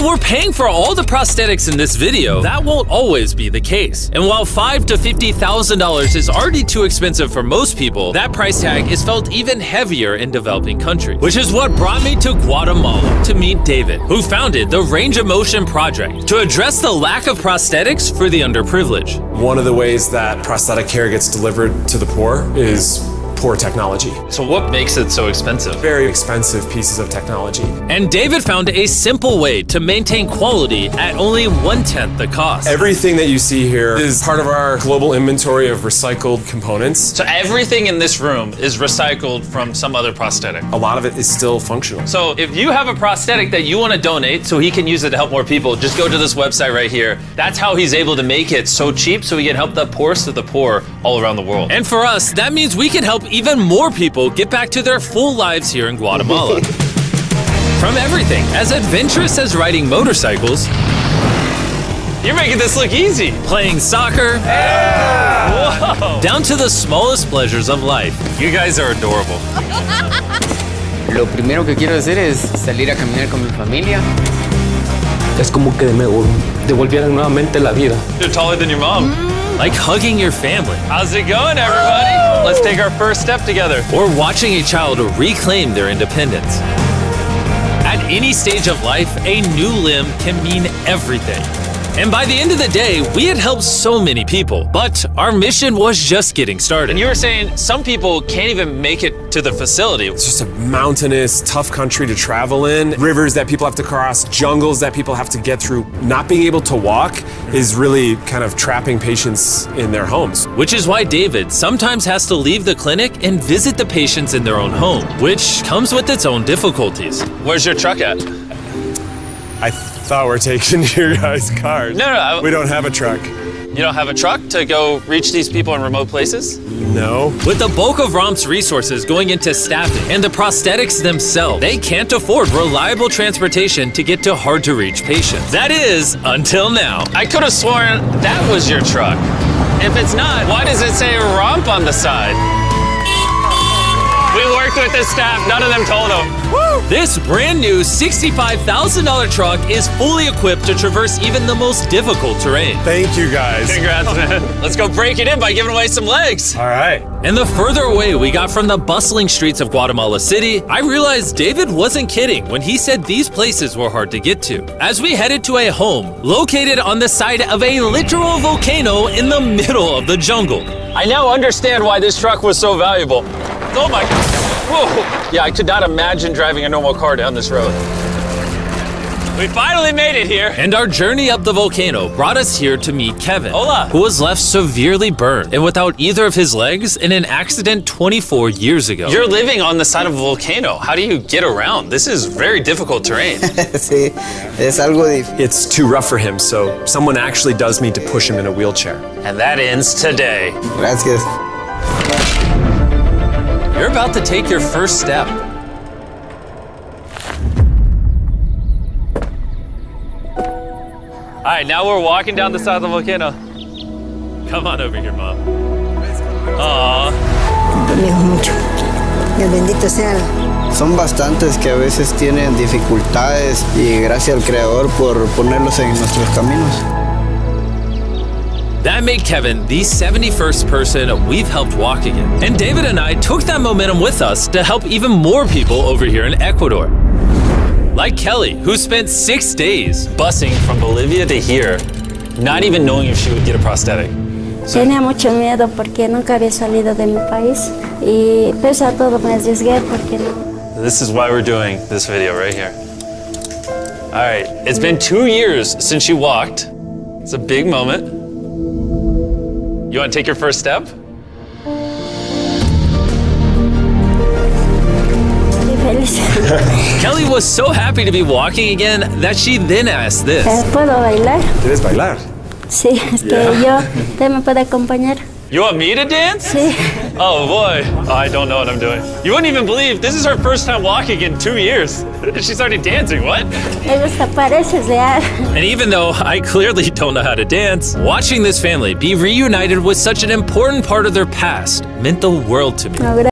we're paying for all the prosthetics in this video, that won't always be the case. And while $5,000 to $50,000 is already too expensive for most people, that price tag is felt even heavier in developing countries. Which is what brought me to Guatemala to meet David, who founded the Range of Motion Project to address the lack of prosthetics for the underprivileged. One of the ways that prosthetic care gets delivered to the poor is poor technology. So what makes it so expensive? Very expensive pieces of technology. And David found a simple way to maintain quality at only 1/10 the cost. Everything that you see here is part of our global inventory of recycled components. So everything in this room is recycled from some other prosthetic. A lot of it is still functional. So if you have a prosthetic that you want to donate so he can use it to help more people, just go to this website right here. That's how he's able to make it so cheap so he can help the poorest of the poor all around the world. And for us, that means we can help even more people get back to their full lives here in Guatemala. From everything as adventurous as riding motorcycles, you're making this look easy, playing soccer, whoa, down to the smallest pleasures of life. You guys are adorable. Lo primero que quiero hacer es salir a caminar con mi familia. Es como que me devolvieran nuevamente la vida. You're taller than your mom. Like hugging your family. How's it going, everybody? Let's take our first step together. Or watching a child reclaim their independence. At any stage of life, a new limb can mean everything. And by the end of the day, we had helped so many people, but our mission was just getting started. And you were saying some people can't even make it to the facility. It's just a mountainous, tough country to travel in. Rivers that people have to cross, jungles that people have to get through. Not being able to walk is really kind of trapping patients in their homes. Which is why David sometimes has to leave the clinic and visit the patients in their own home, which comes with its own difficulties. Where's your truck at? I thought we're taking your guys' cars. No. We don't have a truck. You don't have a truck to go reach these people in remote places? No. With the bulk of ROM's resources going into staffing and the prosthetics themselves, they can't afford reliable transportation to get to hard-to-reach patients. That is, until now. I could have sworn that was your truck. If it's not, why does it say ROMP on the side? We worked with the staff, none of them told them. Woo! This brand new $65,000 truck is fully equipped to traverse even the most difficult terrain. Thank you, guys. Congrats, man. Let's go break it in by giving away some legs. All right. And the further away we got from the bustling streets of Guatemala City, I realized David wasn't kidding when he said these places were hard to get to. As we headed to a home located on the side of a literal volcano in the middle of the jungle. I now understand why this truck was so valuable. Oh my God. Whoa. Yeah, I could not imagine driving a normal car down this road. We finally made it here. And our journey up the volcano brought us here to meet Kevin, Hola, who was left severely burned and without either of his legs in an accident 24 years ago. You're living on the side of a volcano. How do you get around? This is very difficult terrain. Sí, es algo difícil. It's too rough for him, so someone actually does need to push him in a wheelchair. And that ends today. Gracias. You're about to take your first step. All right, now we're walking down the side of the volcano. Come on over here, Mom. Aww. Mucho. Dios bendito sea. Son bastantes que a veces tienen dificultades y gracias al Creador por ponerlos en nuestros caminos. That made Kevin the 71st person we've helped walk again. And David and I took that momentum with us to help even more people over here in Ecuador. Like Kelly, who spent 6 days busing from Bolivia to here, not even knowing if she would get a prosthetic. Tenía mucho miedo porque nunca había salido de mi país y pese a todo me arriesgué porque no. This is why we're doing this video right here. All right, it's been 2 years since she walked. It's a big moment. You want to take your first step? Kelly was so happy to be walking again that she then asked this. ¿Puedo bailar? ¿Quieres bailar? Sí, es que ¿usted me puede acompañar? You want me to dance? Sí. Oh boy, I don't know what I'm doing. You wouldn't even believe this is her first time walking in 2 years. She started dancing, what? Me gusta, pareces real. And even though I clearly don't know how to dance, watching this family be reunited with such an important part of their past meant the world to me.